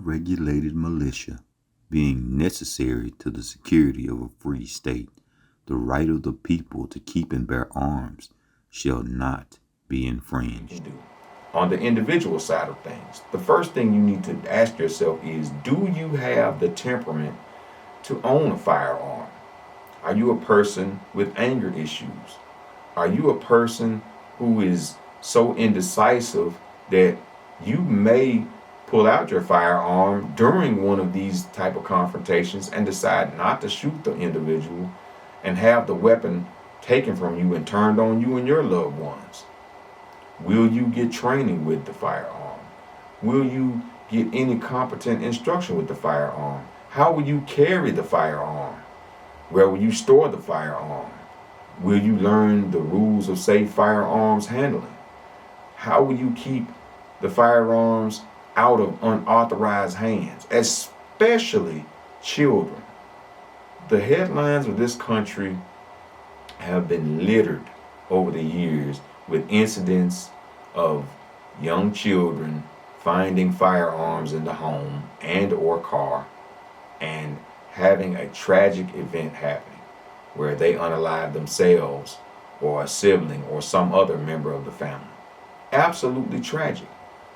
unregulated militia being necessary to the security of a free state, the right of the people to keep and bear arms shall not be infringed. On the individual side of things, the first thing you need to ask yourself is, do you have the temperament to own a firearm? Are you a person with anger issues? Are you a person who is so indecisive that you may pull out your firearm during one of these type of confrontations and decide not to shoot the individual and have the weapon taken from you and turned on you and your loved ones? Will you get training with the firearm? Will you get any competent instruction with the firearm? How will you carry the firearm? Where will you store the firearm? Will you learn the rules of safe firearms handling? How will you keep the firearms out of unauthorized hands, especially children? The headlines of this country have been littered over the years with incidents of young children finding firearms in the home and or car and having a tragic event happening where they unalive themselves or a sibling or some other member of the family. Absolutely tragic.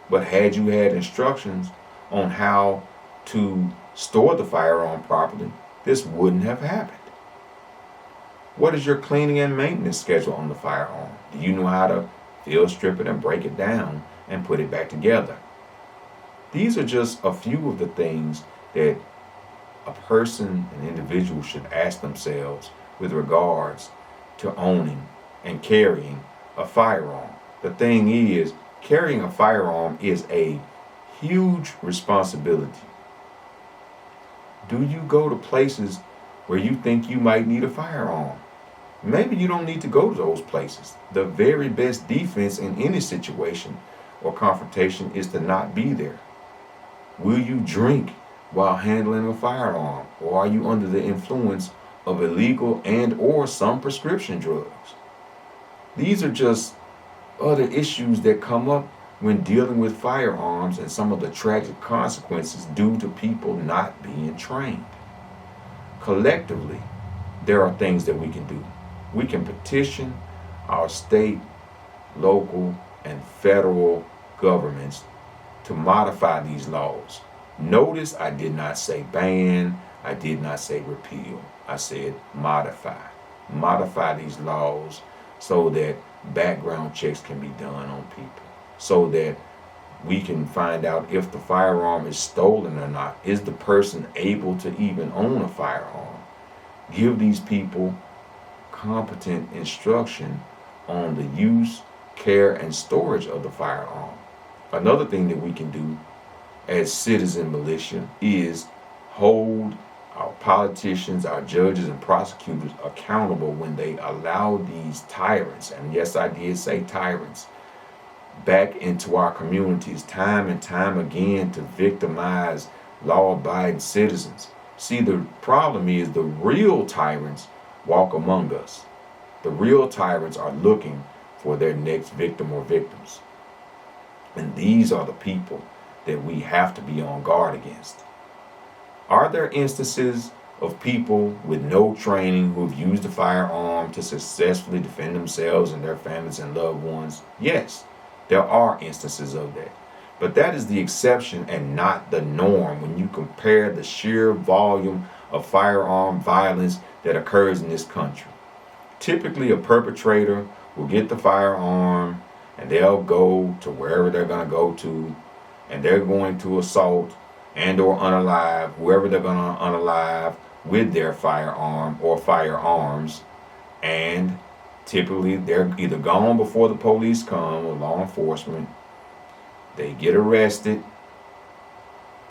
But had you had instructions on how to store the firearm properly, this wouldn't have happened. What is your cleaning and maintenance schedule on the firearm? Do you know how to field strip it and break it down and put it back together? These are just a few of the things that a person, an individual, should ask themselves with regards to owning and carrying a firearm. The thing is, carrying a firearm is a huge responsibility. Do you go to places where you think you might need a firearm? Maybe you don't need to go to those places. The very best defense in any situation or confrontation is to not be there. Will you drink while handling a firearm, or are you under the influence of illegal and or some prescription drugs? These are just other issues that come up when dealing with firearms and some of the tragic consequences due to people not being trained. Collectively, there are things that we can do. We can petition our state, local, and federal governments to modify these laws. Notice I did not say ban, I did not say repeal. I said modify. Modify these laws so that background checks can be done on people, so that we can find out if the firearm is stolen or not. Is the person able to even own a firearm? Give these people competent instruction on the use, care, and storage of the firearm. Another thing that we can do as citizen militia is hold our politicians, our judges, and prosecutors accountable when they allow these tyrants, and yes, I did say tyrants, back into our communities time and time again to victimize law-abiding citizens. See, the problem is the real tyrants walk among us. The real tyrants are looking for their next victim or victims. And these are the people that we have to be on guard against. Are there instances of people with no training who have used a firearm to successfully defend themselves and their families and loved ones? Yes, there are instances of that. But that is the exception and not the norm when you compare the sheer volume of firearm violence that occurs in this country. Typically, a perpetrator will get the firearm and they'll go to wherever they're going to go to, and they're going to assault and or unalive whoever they're going to unalive with their firearm or firearms. And typically they're either gone before the police come or law enforcement. They get arrested,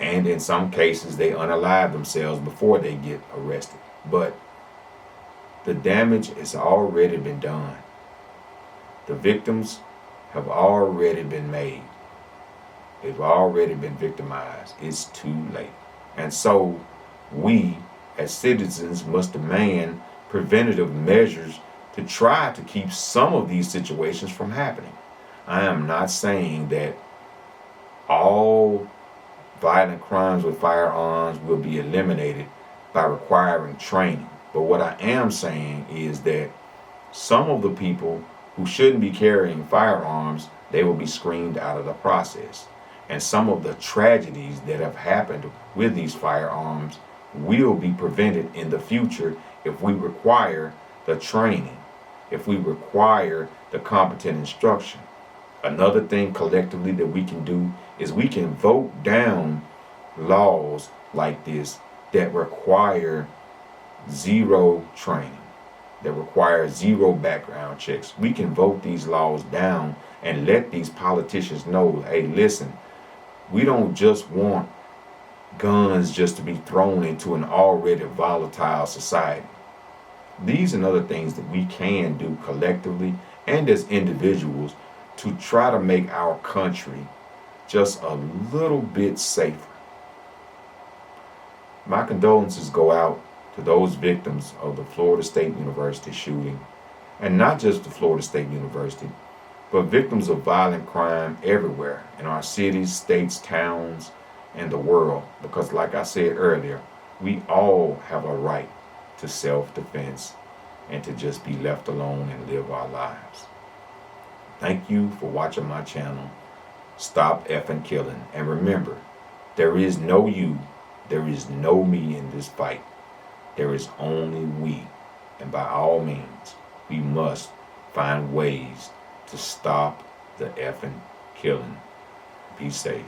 and in some cases they unalive themselves before they get arrested. But the damage has already been done. The victims have already been made. They've already been victimized. It's too late. And so we as citizens must demand preventative measures to try to keep some of these situations from happening. I am not saying that all violent crimes with firearms will be eliminated by requiring training. But what I am saying is that some of the people who shouldn't be carrying firearms, they will be screened out of the process. And some of the tragedies that have happened with these firearms will be prevented in the future if we require the training, if we require the competent instruction. Another thing collectively that we can do is we can vote down laws like this that require zero training, that require zero background checks. We can vote these laws down and let these politicians know, hey, listen, we don't just want guns just to be thrown into an already volatile society. These and other things that we can do collectively and as individuals to try to make our country just a little bit safer. My condolences go out to those victims of the Florida State University shooting, and not just the Florida State University, but victims of violent crime everywhere in our cities, states, towns, and the world. Because like I said earlier, we all have a right to self-defense and to just be left alone and live our lives. Thank you for watching my channel. Stop effing killing. And remember, there is no you, there is no me in this fight. There is only we. And by all means, we must find ways to stop the effing killing. Be safe.